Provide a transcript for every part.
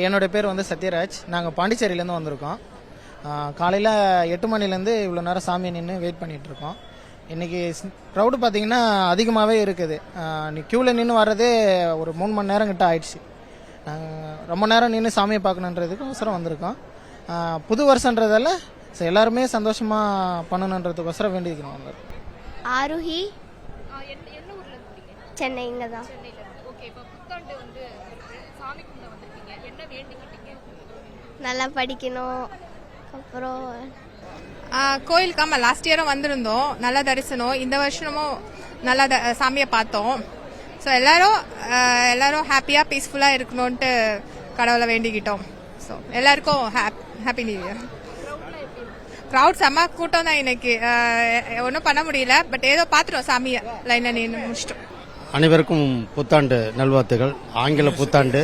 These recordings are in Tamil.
என்னோடய பேர் வந்து சத்யராஜ். நாங்கள் பாண்டிச்சேரியிலேருந்து வந்திருக்கோம். காலையில் 8 மணிலேருந்து இவ்வளோ நேரம் சாமியை நின்று வெயிட் பண்ணிகிட்ருக்கோம். இன்றைக்கி க்ரௌடு பார்த்திங்கன்னா அதிகமாகவே இருக்குது. க்யூவில் நின்று வர்றதே ஒரு 3 மணி நேரம் கிட்ட ஆயிடுச்சு. ரொம்ப நேரம் நின்று சாமியை பார்க்கணுன்றதுக்கு அவசரம் வந்திருக்கோம். புது வருஷன்றதால எல்லாருமே சந்தோஷமாக பண்ணணுன்றதுக்கோசரம் வேண்டிக்கிறோம். ஆருஹி, சென்னை. இங்கே தான். நல்லா படிக்கணும். அப்புறம் கோயிலுக்கு ஆமாம் லாஸ்ட் இயரும் வந்திருந்தோம். நல்லா தரிசனம். இந்த வருஷமும் நல்லா சாமியை பார்த்தோம். ஸோ எல்லாரும் ஹாப்பியாக பீஸ்ஃபுல்லாக இருக்கணும்ன்ட்டு கடவுளை வேண்டிக்கிட்டோம். ஸோ எல்லாருக்கும் ஹாப்பி நியூ இயர். க்ரௌட் செம்ம கூட்டம் தான் இன்னைக்கு. ஒன்றும் பண்ண முடியல. பட் ஏதோ பார்த்துட்டோம் சாமியை லைனில் நின்று முடிச்சிட்டோம். அனைவருக்கும் புத்தாண்டு நல்வாழ்த்துகள். ஆங்கில புத்தாண்டு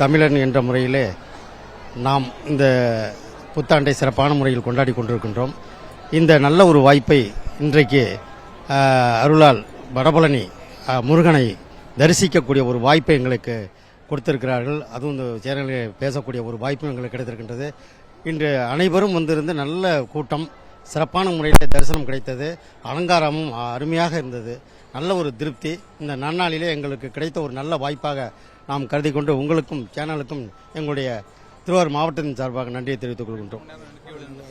தமிழன் என்ற முறையிலே நாம் இந்த புத்தாண்டை சிறப்பான முறையில் கொண்டாடி கொண்டிருக்கின்றோம். இந்த நல்ல ஒரு வாய்ப்பை இன்றைக்கு அருளால் வடபழனி முருகனை தரிசிக்கக்கூடிய ஒரு வாய்ப்பை எங்களுக்கு கொடுத்திருக்கிறார்கள். அதுவும் இந்த சேனலில் பேசக்கூடிய ஒரு வாய்ப்பு எங்களுக்கு கிடைத்திருக்கின்றது. இன்று அனைவரும் வந்திருந்து நல்ல கூட்டம், சிறப்பான முறையில் தரிசனம் கிடைத்தது. அலங்காரமும் அருமையாக இருந்தது. நல்ல ஒரு திருப்தி. இந்த நன்னாளிலே எங்களுக்கு கிடைத்த ஒரு நல்ல வாய்ப்பாக நாம் கருதி கொண்டு உங்களுக்கும் சேனலுக்கும் எங்களுடைய திருவாரூர் மாவட்டத்தின் சார்பாக நன்றியை தெரிவித்துக் கொள்கின்றோம்.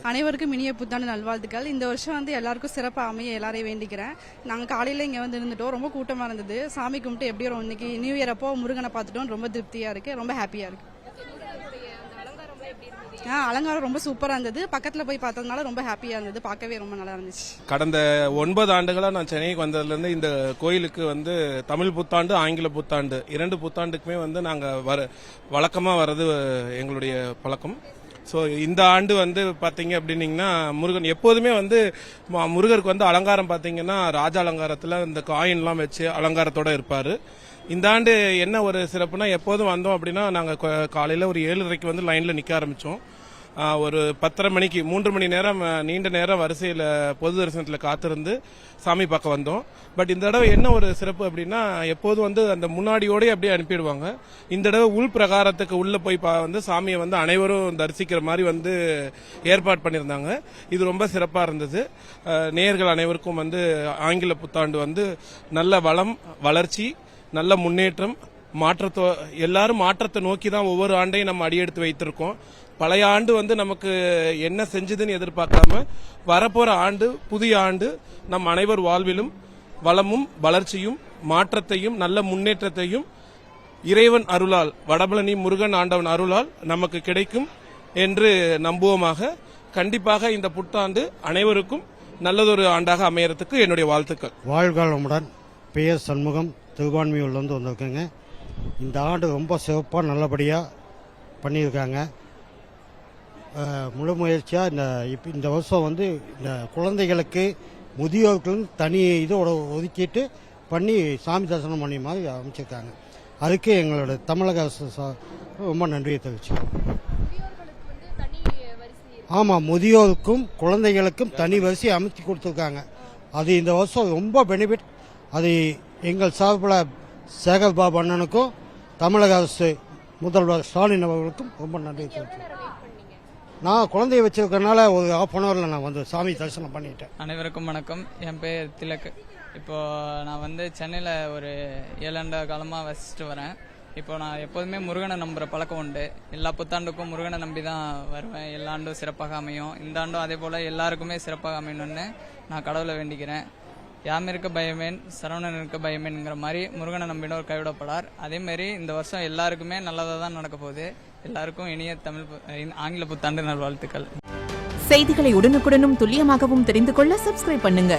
அனைவருக்கும் இனிய புத்தாண்டு நல்வாழ்த்துக்கள். இந்த வருஷம் வந்து எல்லாருக்கும் சிறப்பாக அமைய எல்லாரையும் வேண்டிக்கிறேன். நாங்கள் காலையில் இங்கே வந்து இருந்துட்டோம். ரொம்ப கூட்டமாக இருந்தது. சாமி கும்பிட்டு எப்படியோ இன்னைக்கு நியூ இயர் அப்போ முருகனை பார்த்துட்டோம். ரொம்ப திருப்தியாக இருக்குது. ரொம்ப ஹாப்பியாக இருக்குது. அலங்காரம் ரொம்ப சூப்பராக இருந்தது. பக்கத்தில் போய் பார்த்ததுனால ரொம்ப ஹாப்பியாக இருந்தது. பார்க்கவே ரொம்ப நல்லா இருந்துச்சு. கடந்த 9 ஆண்டுகளாக நான் சென்னைக்கு வந்ததுலேருந்து இந்த கோயிலுக்கு வந்து தமிழ் புத்தாண்டு, ஆங்கில புத்தாண்டு 2 புத்தாண்டுக்குமே வந்து நாங்கள் வழக்கமாக வர்றது எங்களுடைய பழக்கம். ஸோ இந்த ஆண்டு வந்து பார்த்தீங்க அப்படின்னீங்கன்னா முருகன் எப்போதுமே வந்து முருகருக்கு வந்து அலங்காரம் பார்த்தீங்கன்னா ராஜ அலங்காரத்தில் இந்த காயின்லாம் வச்சு அலங்காரத்தோடு இருப்பார். இந்த ஆண்டு என்ன ஒரு சிறப்புனா, எப்போதும் வந்தோம் அப்படின்னா நாங்கள் காலையில் ஒரு 7:30 வந்து லைனில் நிற்க ஆரம்பித்தோம். ஒரு 10:30 மணிக்கு 3 மணி நேரம் நீண்ட நேரம் வரிசையில் பொது தரிசனத்தில் காத்திருந்து சாமி பார்க்க வந்தோம். பட் இந்த தடவை என்ன ஒரு சிறப்பு அப்படின்னா, எப்போதும் வந்து அந்த முன்னாடியோடய அப்படியே அனுப்பிடுவாங்க. இந்த தடவை உள் பிரகாரத்துக்கு உள்ளே போய் வந்து சாமியை வந்து அனைவரும் தரிசிக்கிற மாதிரி வந்து ஏற்பாடு பண்ணியிருந்தாங்க. இது ரொம்ப சிறப்பாக இருந்தது. நேயர்கள் அனைவருக்கும் வந்து ஆங்கில புத்தாண்டு வந்து நல்ல வளம், வளர்ச்சி, நல்ல முன்னேற்றம், எல்லாரும் மாற்றத்தை நோக்கி தான் ஒவ்வொரு ஆண்டையும் நம்ம அடியெடுத்து வைத்திருக்கோம். பழைய ஆண்டு வந்து நமக்கு என்ன செஞ்சதுன்னு எதிர்பார்க்காம வரப்போற ஆண்டு, புதிய ஆண்டு நம் அனைவர் வாழ்விலும் வளமும் வளர்ச்சியும் மாற்றத்தையும் நல்ல முன்னேற்றத்தையும் இறைவன் அருளால், வடபழனி முருகன் ஆண்டவன் அருளால் நமக்கு கிடைக்கும் என்று நம்புவோமாக. கண்டிப்பாக இந்த புத்தாண்டு அனைவருக்கும் நல்லதொரு ஆண்டாக அமையறதுக்கு என்னுடைய வாழ்த்துக்கள். வாழ்காலமுடன் பெயர் சண்முகம், திருவான்மியூர்லேருந்து வந்திருக்கேங்க. இந்த ஆண்டு ரொம்ப சிறப்பாக நல்லபடியாக பண்ணியிருக்காங்க. முழு முயற்சியாக இந்த வருஷம் வந்து இந்த குழந்தைகளுக்கு முதியோர்களும் தனி இதோட ஒதுக்கிட்டு பண்ணி சாமி தரிசனம் பண்ணி மாதிரி அமைச்சிருக்காங்க. அதுக்கு எங்களோட தமிழக அரசு ரொம்ப நன்றியை தெரிவிச்சுக்கிறோம். ஆமாம், முதியோருக்கும் குழந்தைகளுக்கும் தனி வரிசை அமைச்சு கொடுத்துருக்காங்க. அது இந்த வருஷம் ரொம்ப பெனிஃபிட். அது எங்கள் சார்பில் சேகர் பாபு அண்ணனுக்கும் தமிழக அரசு முதல்வர் ஸ்டாலின் அவர்களுக்கும் ரொம்ப நன்றி தெரிவிச்சுக்கிறேன். நான் குழந்தைய வச்சிருக்கனால ஒரு 1/2 ஹவரில் நான் வந்து சாமி தரிசனம் பண்ணிட்டேன். அனைவருக்கும் வணக்கம். என் பேர் திலக். இப்போது நான் வந்து சென்னையில் ஒரு 7 ஆண்டு காலமாக வசிச்சுட்டு வரேன். இப்போ நான் எப்போதுமே முருகனை நம்புகிற பழக்கம் உண்டு. எல்லா புத்தாண்டுக்கும் முருகனை நம்பி தான் வருவேன். எல்லா ஆண்டும் சிறப்பாக அமையும். இந்த ஆண்டும் அதே போல் எல்லாருக்குமே சிறப்பாக அமையணும்னு நான் கடவுளை வேண்டிக்கிறேன். யாம் இருக்க பயமேன், சரவணன் இருக்க பயமேன்ங்கிற மாதிரி முருகனை நம்பினோர் கைவிடப்படார். அதேமாரி இந்த வருஷம் எல்லாருக்குமே நல்லதாக தான் நடக்க போகுது. எல்லாருக்கும் இனிய ஆங்கில புத்தாண்டு நல்வாழ்த்துக்கள். செய்திகளை உடனுக்குடனும் துல்லியமாகவும் தெரிந்து கொள்ள சப்ஸ்கிரைப் பண்ணுங்க.